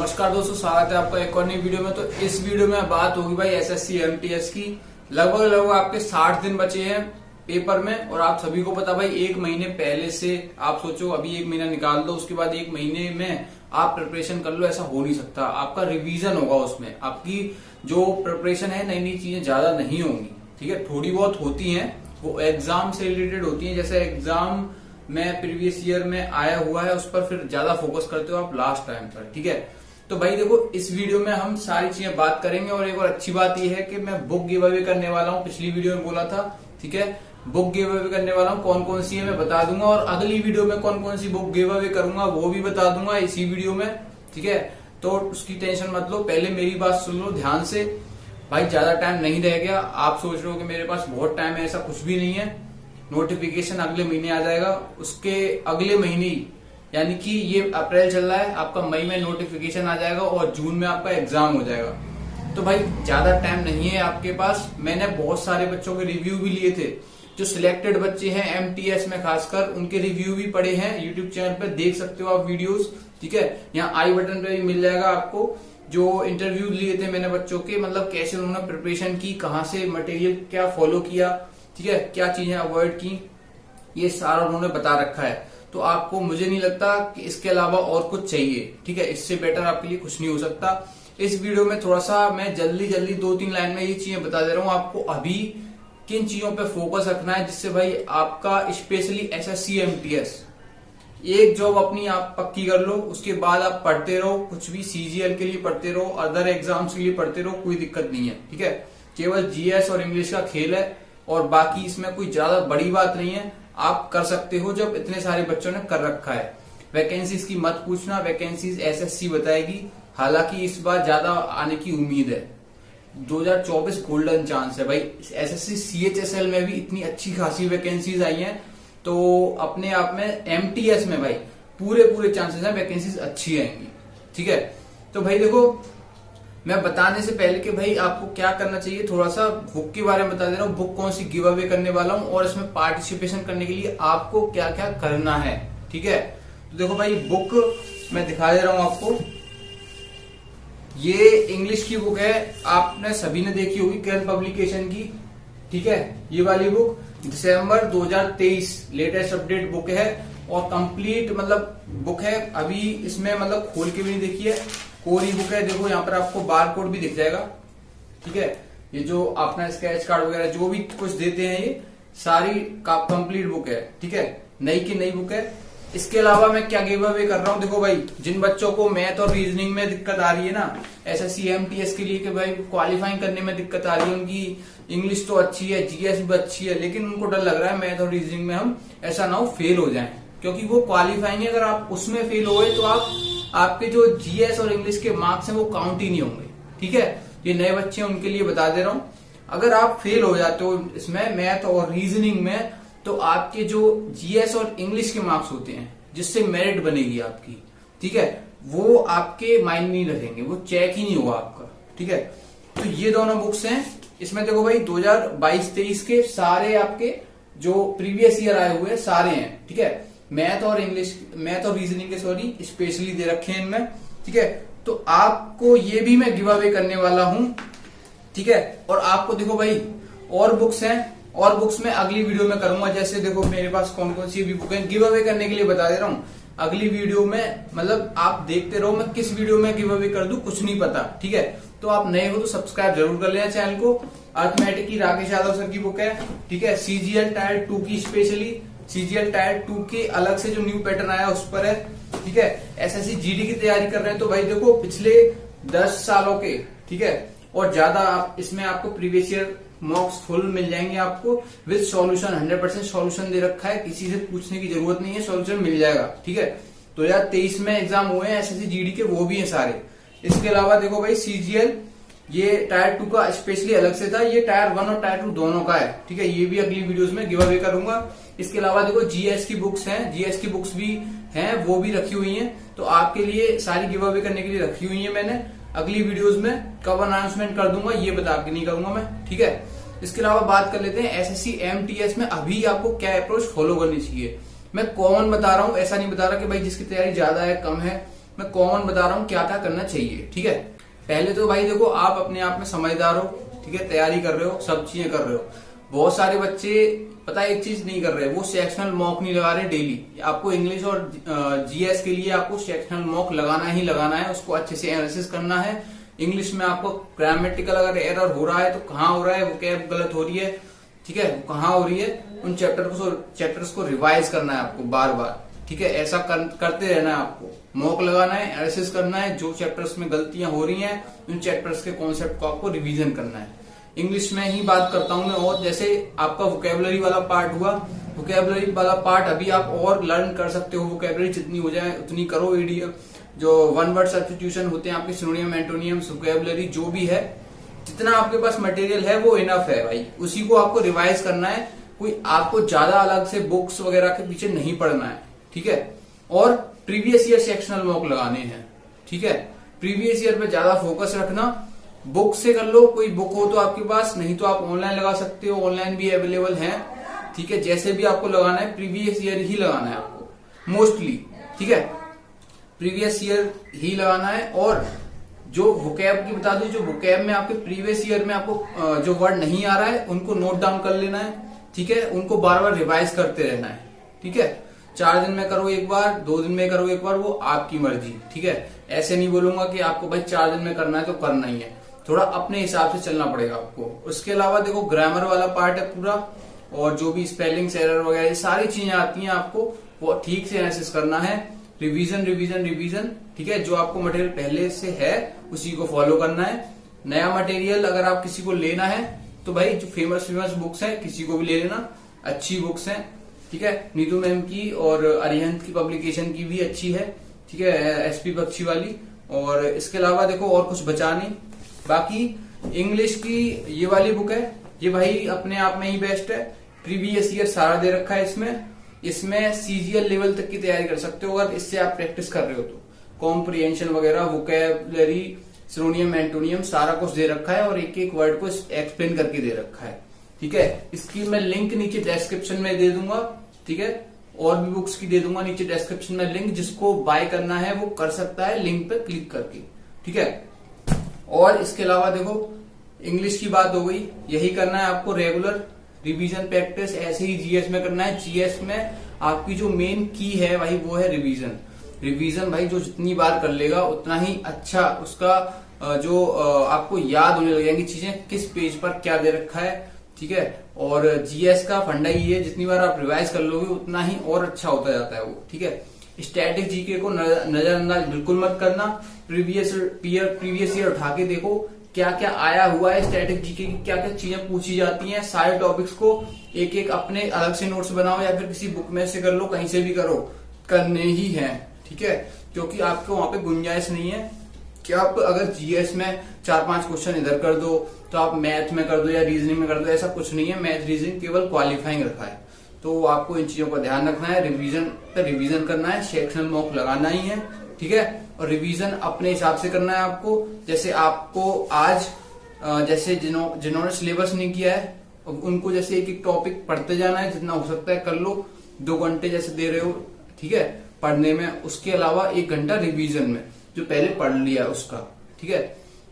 नमस्कार दोस्तों, स्वागत है आपका एक और नई वीडियो में। तो इस वीडियो में बात होगी भाई एसएससी एमटीएस की। लगभग आपके 60 दिन बचे हैं पेपर में और आप सभी को पता भाई एक महीने पहले से आप सोचो अभी एक महीना निकाल दो, उसके बाद एक महीने में आप प्रिपरेशन कर लो, ऐसा हो नहीं सकता। आपका रिवीजन होगा, उसमें आपकी जो प्रिपरेशन है नई नई चीजें ज्यादा नहीं होंगी, ठीक है। थोड़ी बहुत होती हैं, वो एग्जाम से रिलेटेड होती है। जैसे एग्जाम में प्रीवियस ईयर में आया हुआ है उस पर फिर ज्यादा फोकस करते हो आप लास्ट टाइम पर, ठीक है। तो भाई देखो, इस वीडियो में हम सारी चीजें बात करेंगे और एक और अच्छी बात यह है कि मैं बुक गिव अवे करने वाला हूँ। पिछली वीडियो में बोला था, ठीक है, बुक गिव अवे करने वाला हूँ। कौन कौन सी है मैं बता दूंगा और अगली वीडियो में कौन कौन सी बुक गिव अवे करूंगा वो भी बता दूंगा इसी वीडियो में, ठीक है। तो उसकी टेंशन मत लो, पहले मेरी बात सुन लो ध्यान से। भाई ज्यादा टाइम नहीं रह गया। आप सोच रहे हो कि मेरे पास बहुत टाइम है, ऐसा कुछ भी नहीं है। नोटिफिकेशन अगले महीने आ जाएगा, उसके अगले महीने यानी कि ये अप्रैल चल रहा है, आपका मई में नोटिफिकेशन आ जाएगा और जून में आपका एग्जाम हो जाएगा। तो भाई ज्यादा टाइम नहीं है आपके पास। मैंने बहुत सारे बच्चों के रिव्यू भी लिए थे, जो सिलेक्टेड बच्चे हैं एमटीएस में खासकर, उनके रिव्यू भी पड़े हैं यूट्यूब चैनल पे, देख सकते हो आप वीडियोस, ठीक है। यहाँ आई बटन पे भी मिल जाएगा आपको जो इंटरव्यू लिए थे मैंने बच्चों के, मतलब कैसे उन्होंने प्रिपरेशन की, कहाँ से मटेरियल क्या फॉलो किया, ठीक है, क्या चीजें अवॉइड की, ये सारा उन्होंने बता रखा है। तो आपको, मुझे नहीं लगता कि इसके अलावा और कुछ चाहिए, ठीक है। इससे बेटर आपके लिए कुछ नहीं हो सकता। इस वीडियो में थोड़ा सा मैं जल्दी 2-3 लाइन में ये चीजें बता दे रहा हूँ आपको अभी किन चीजों पे फोकस रखना है, जिससे भाई आपका स्पेशली एसएससी एमटीएस एक जॉब अपनी आप पक्की कर लो। उसके बाद आप पढ़ते रहो, कुछ भी सीजीएल के लिए पढ़ते रहो, अदर एग्जाम्स के लिए पढ़ते रहो, कोई दिक्कत नहीं है, ठीक है। केवल जीएस और इंग्लिश का खेल है और बाकी इसमें कोई ज्यादा बड़ी बात नहीं है। आप कर सकते हो जब इतने सारे बच्चों ने कर रखा है। वैकेंसीज की मत पूछना, वैकेंसीज एसएससी बताएगी। हालांकि इस बार ज्यादा आने की उम्मीद है, 2024 गोल्डन चांस है भाई। एसएससी सीएचएसएल में भी इतनी अच्छी खासी वैकेंसीज आई हैं, तो अपने आप में एमटीएस में भाई पूरे चांसेस हैं वैकेंसीज अच्छी आएंगी, ठीक है। तो भाई देखो, मैं बताने से पहले कि भाई आपको क्या करना चाहिए, थोड़ा सा बुक के बारे में बता दे रहा हूँ। बुक कौन सी गिव अवे करने वाला हूँ और इसमें पार्टिसिपेशन करने के लिए आपको क्या क्या करना है, ठीक है। तो देखो भाई, बुक मैं दिखा दे रहा हूँ आपको। ये इंग्लिश की बुक है, आपने सभी ने देखी होगी, किरण पब्लिकेशन की, ठीक है। ये वाली बुक दिसंबर 2023 लेटेस्ट अपडेट बुक है और कंप्लीट मतलब बुक है। अभी इसमें मतलब खोल के भी नहीं देखी है, कोरी बुक है। देखो यहाँ पर आपको बार कोड भी दिख जाएगा, ठीक है। ये जो अपना स्केच कार्ड वगैरह जो भी कुछ देते हैं, ये सारी कंप्लीट बुक है, ठीक है, नई की नई बुक है। इसके अलावा मैं क्या गिव अवे कर रहा हूँ, देखो भाई, जिन बच्चों को मैथ और रीजनिंग में दिक्कत आ रही है ना एसएससी एमटीएस के लिए, कि भाई क्वालिफाइंग करने में दिक्कत आ रही है, उनकी इंग्लिश तो अच्छी है, जीएस भी अच्छी है, लेकिन उनको डर लग रहा है मैथ और रीजनिंग में हम ऐसा ना हो फेल हो जाए, क्योंकि वो क्वालिफाइंग है। अगर आप उसमें फेल हो गए तो आपके जो जीएस और इंग्लिश के मार्क्स हैं वो काउंट ही नहीं होंगे, ठीक है। ये नए बच्चे हैं उनके लिए बता दे रहा हूँ। अगर आप फेल हो जाते हो इसमें मैथ और रीजनिंग में, तो आपके जो जीएस और इंग्लिश के मार्क्स होते हैं जिससे मेरिट बनेगी आपकी, ठीक है, वो आपके माइंड नहीं रखेंगे, वो चेक ही नहीं होगा आपका, ठीक है। तो ये दोनों बुक्स हैं। इसमें देखो भाई 2022-23 के सारे आपके जो प्रीवियस ईयर आए हुए सारे हैं, ठीक है। मैथ और रीजनिंग के स्पेशली दे रखे हैं इनमें, ठीक है। तो आपको ये भी मैं गिव अवे करने वाला हूं, ठीक है। और आपको देखो भाई और बुक्स हैं, और बुक्स में अगली वीडियो में करूंगा। जैसे देखो मेरे पास कौन कौन सी भी बुक है, गिव अवे करने के लिए बता दे रहा हूँ। अगली वीडियो में मतलब आप देखते रहो, मैं किस वीडियो में गिव अवे कर दूं कुछ नहीं पता, ठीक है। तो आप नए हो तो सब्सक्राइब जरूर कर लेना चैनल को। अर्थमेटिक की राकेश यादव सर की बुक है, ठीक है। सीजीएल टायर 2 की स्पेशली, सीजीएल टायर 2 के अलग से जो न्यू पैटर्न आया उस पर है, ठीक है। एसएससी जीडी की तैयारी कर रहे हैं तो भाई देखो पिछले 10 सालों के, ठीक है, और ज्यादा आप इसमें आपको प्रीवियस ईयर मॉक्स फुल मिल जाएंगे आपको विद सॉल्यूशन। 100% सॉल्यूशन दे रखा है, किसी से पूछने की जरूरत नहीं है, सॉल्यूशन मिल जाएगा, ठीक है। 2023 में एग्जाम हुए हैं एसएससी जीडी के, वो भी है सारे। इसके अलावा देखो भाई सीजीएल, ये टायर 2 का स्पेशली अलग से था, ये टायर 1 और टायर 2 दोनों का है, ठीक है। ये भी अगली वीडियोस में गिव अवे करूंगा। इसके अलावा देखो जीएस की बुक्स हैं, जीएस की बुक्स भी हैं, वो भी रखी हुई हैं, तो आपके लिए सारी गिव अवे करने के लिए रखी हुई है मैंने। अगली वीडियोस में कब अनाउंसमेंट कर दूंगा ये बता के नहीं करूंगा मैं, ठीक है। इसके अलावा बात कर लेते हैं एसएससी एमटीएस में अभी आपको क्या अप्रोच फॉलो करनी चाहिए। मैं कॉमन बता रहा हूं, ऐसा नहीं बता रहा कि भाई जिसकी तैयारी ज्यादा है कम है, मैं कॉमन बता रहा हूँ क्या क्या करना चाहिए। ठीक है, पहले तो भाई देखो आप अपने आप में समझदार हो, ठीक है, तैयारी कर रहे हो, सब चीजें कर रहे हो। बहुत सारे बच्चे पता है एक चीज नहीं कर रहे, वो सेक्शनल मॉक नहीं लगा रहे डेली। आपको इंग्लिश और जीएस के लिए आपको सेक्शनल मॉक लगाना ही लगाना है, उसको अच्छे से एनालिसिस करना है। इंग्लिश में आपको ग्रामेटिकल अगर एरर हो रहा है तो कहाँ हो रहा है, वो क्या गलत हो रही है, ठीक है, कहाँ हो रही है, उन चैप्टर्स को रिवाइज करना है आपको बार बार। ठीक है, ऐसा करते रहना है आपको, मॉक लगाना है, एनालिसिस करना है, जो चैप्टर्स में गलतियां हो रही हैं उन चैप्टर्स के कॉन्सेप्ट को आपको रिवीजन करना है। इंग्लिश में ही बात करता हूं मैं, और जैसे आपका वोकेबलरी वाला पार्ट हुआ, वोकेबलरी वाला पार्ट अभी आप और लर्न कर सकते हो, वोकेबलरी जितनी हो जाए उतनी करो। ईडीएम जो वन वर्ड सब्स्टिट्यूशन होते हैं आपके, सिनोनियम, एंटोनियम्स, वोकेबलरी जो भी है, जितना आपके पास मटेरियल है वो इनफ है भाई, उसी को आपको रिवाइज करना है। कोई आपको ज्यादा अलग से बुक्स वगैरह के पीछे नहीं पड़ना है। ठीक है, और प्रीवियस ईयर सेक्शनल मॉक लगाने हैं। ठीक है, प्रीवियस ईयर पे ज्यादा फोकस रखना, बुक से कर लो, कोई बुक हो तो आपके पास, नहीं तो आप ऑनलाइन लगा सकते हो, ऑनलाइन भी अवेलेबल है। ठीक है, जैसे भी आपको लगाना है प्रीवियस ईयर ही लगाना है आपको मोस्टली। ठीक है, प्रीवियस ईयर ही लगाना है। और जो वोकैब की बता दूं, जो वोकैब में आपके प्रीवियस ईयर में आपको जो वर्ड नहीं आ रहा है उनको नोट डाउन कर लेना है। ठीक है, उनको बार बार रिवाइज करते रहना है। ठीक है, 4 दिन में करो एक बार, 2 दिन में करो एक बार, वो आपकी मर्जी। ठीक है, ऐसे नहीं बोलूंगा कि आपको भाई 4 दिन में करना है तो करना ही है, थोड़ा अपने हिसाब से चलना पड़ेगा आपको। उसके अलावा देखो ग्रामर वाला पार्ट है पूरा, और जो भी स्पेलिंग एरर वगैरह ये सारी चीजें आती हैं आपको वो ठीक से एनालिसिस करना है। Revision revision revision. ठीक है, जो आपको मटेरियल पहले से है उसी को फॉलो करना है। नया मटेरियल अगर आप किसी को लेना है तो भाई जो फेमस बुक्स हैं किसी को भी ले लेना, अच्छी बुक्स हैं। ठीक है, नीतू मैम की और अरिहंत की पब्लिकेशन की भी अच्छी है। ठीक है, एसपी बख्शी वाली। और इसके अलावा देखो और कुछ बचा नहीं। बाकी इंग्लिश की ये वाली बुक है, ये भाई अपने आप में ही बेस्ट है। प्रीवियस ईयर सारा दे रखा है इसमें सीजीएल लेवल तक की तैयारी कर सकते हो अगर इससे आप प्रैक्टिस कर रहे हो तो। कॉम्प्रिहेंशन वगैरह, वोकैबुलरी, सिनोनियम, एंटोनियम सारा कुछ दे रखा है, और एक एक वर्ड को एक्सप्लेन करके दे रखा है। ठीक है, इसकी मैं लिंक नीचे डिस्क्रिप्शन में दे दूंगा। ठीक है, और भी बुक्स की दे दूंगा नीचे डिस्क्रिप्शन में लिंक, जिसको बाय करना है वो कर सकता है लिंक पे क्लिक करके। ठीक है, और इसके अलावा देखो इंग्लिश की बात हो गई, यही करना है आपको रेगुलर रिवीजन प्रैक्टिस, ऐसे ही जीएस में करना है। जीएस में आपकी जो मेन की है भाई वो है रिवीजन। रिवीजन भाई जो जितनी बार कर लेगा उतना ही अच्छा उसका जो आपको याद होने लग जाएंगी चीजें, किस पेज पर क्या दे रखा है। ठीक है, और जीएस का फंडा ही है, जितनी बार आप रिवाइज कर लोगे उतना ही और अच्छा होता जाता है वो। ठीक है, स्टैटिक जीके को नजरअंदाज बिल्कुल मत करना। प्रीवियस ईयर उठा के देखो क्या क्या आया हुआ है स्टैटिक जीके की, क्या क्या चीजें पूछी जाती हैं। सारे टॉपिक्स को एक एक अपने अलग से नोट्स बनाओ, या फिर किसी बुक में से कर लो, कहीं से भी करो, करने ही है। ठीक है, क्योंकि आपको वहां पे गुंजाइश नहीं है कि आप अगर जीएस में 4-5 क्वेश्चन इधर कर दो तो आप मैथ में कर दो या रीजनिंग में कर दो, ऐसा कुछ नहीं है। मैथ रीजनिंग केवल क्वालिफाइंग रखा है, तो आपको इन चीजों का ध्यान रखना है। रिवीजन पे रिवीजन करना है, सेक्शनल मॉक लगाना ही है। ठीक है, और रिवीजन अपने हिसाब से करना है आपको। जैसे आपको आज जैसे जिन्होंने सिलेबस नहीं किया है उनको जैसे एक एक टॉपिक पढ़ते जाना है, जितना हो सकता है कर लो। 2 घंटे जैसे दे रहे हो, ठीक है, पढ़ने में, उसके अलावा 1 घंटा रिवीजन में जो पहले पढ़ लिया उसका। ठीक है,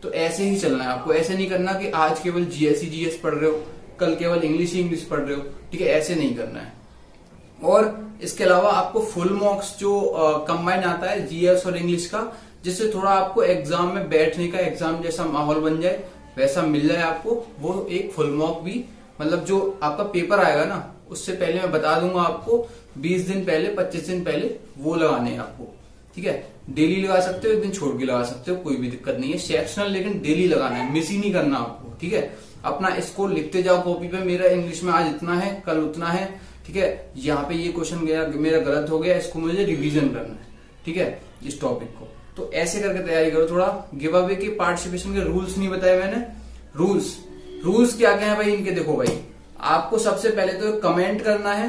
तो ऐसे ही चलना है आपको। ऐसे नहीं करना कि आज केवल जीएस पढ़ रहे हो, कल केवल इंग्लिश ही इंग्लिश पढ़ रहे हो। ठीक है, ऐसे नहीं करना है। और इसके अलावा आपको फुल मॉक्स जो कंबाइन आता है जीएस और इंग्लिश का, जिससे थोड़ा आपको एग्जाम में बैठने का, एग्जाम जैसा माहौल बन जाए, वैसा मिल जाए आपको, वो एक फुल मॉक भी, मतलब जो आपका पेपर आएगा ना उससे पहले मैं बता दूंगा आपको, 20 दिन पहले, 25 दिन पहले वो लगाने हैं आपको। ठीक है, डेली लगा सकते हो, एक दिन छोड़ के लगा सकते हो, कोई भी दिक्कत नहीं है। सेक्शनल लेकिन डेली लगाना है, मिस ही नहीं करना आपको। ठीक है, अपना इसको लिखते जाओ कॉपी पे, मेरा इंग्लिश में आज इतना है, कल उतना है। ठीक है, यहाँ पे ये क्वेश्चन मेरा गलत हो गया, इसको मुझे रिवीजन करना है। ठीक है, इस टॉपिक को तो ऐसे करके तैयारी करो। थोड़ा गिव अवे के पार्टिसिपेशन के रूल्स नहीं बताए मैंने। रूल्स क्या क्या है भाई इनके, देखो भाई आपको सबसे पहले तो कमेंट करना है,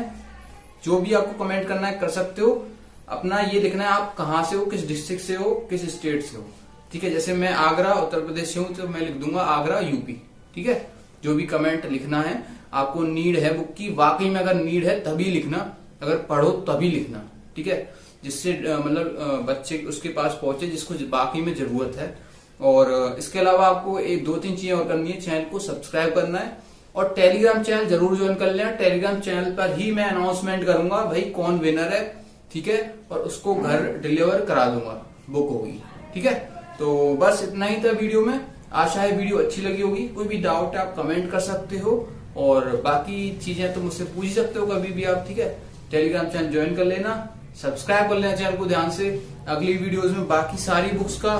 जो भी आपको कमेंट करना है कर सकते हो। अपना ये लिखना है आप कहाँ से हो, किस डिस्ट्रिक्ट से हो, किस स्टेट से हो। ठीक है, जैसे मैं आगरा उत्तर प्रदेश से हूं तो मैं लिख दूंगा आगरा यूपी। ठीक है, जो भी कमेंट लिखना है, आपको नीड है बुक की, वाकई में अगर नीड है तभी लिखना, अगर पढ़ो तभी लिखना। ठीक है, जिससे मतलब बच्चे उसके पास पहुंचे जिसको बाकी में जरूरत है। और इसके अलावा आपको एक 2-3 चीजें और करनी है। चैनल को सब्सक्राइब करना है और टेलीग्राम चैनल जरूर ज्वाइन कर लेना। टेलीग्राम चैनल पर ही मैं अनाउंसमेंट करूंगा भाई कौन विनर है, ठीक है, और उसको घर डिलीवर करा दूंगा, बुक होगी, ठीक है। तो बस इतना ही था वीडियो में। आशा है वीडियो अच्छी लगी होगी। कोई भी डाउट आप कमेंट कर सकते हो और बाकी चीजें तो मुझसे पूछ सकते हो कभी भी आप, ठीक है। टेलीग्राम चैनल ज्वाइन कर लेना, सब्सक्राइब कर लेना चैनल को ध्यान से। अगली वीडियोस में बाकी सारी बुक्स का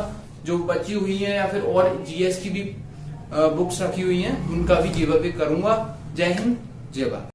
जो बची हुई है या फिर और जीएस की भी बुक्स रखी हुई हैं उनका भी गिव अवे करूंगा। जय हिंद, जय भारत।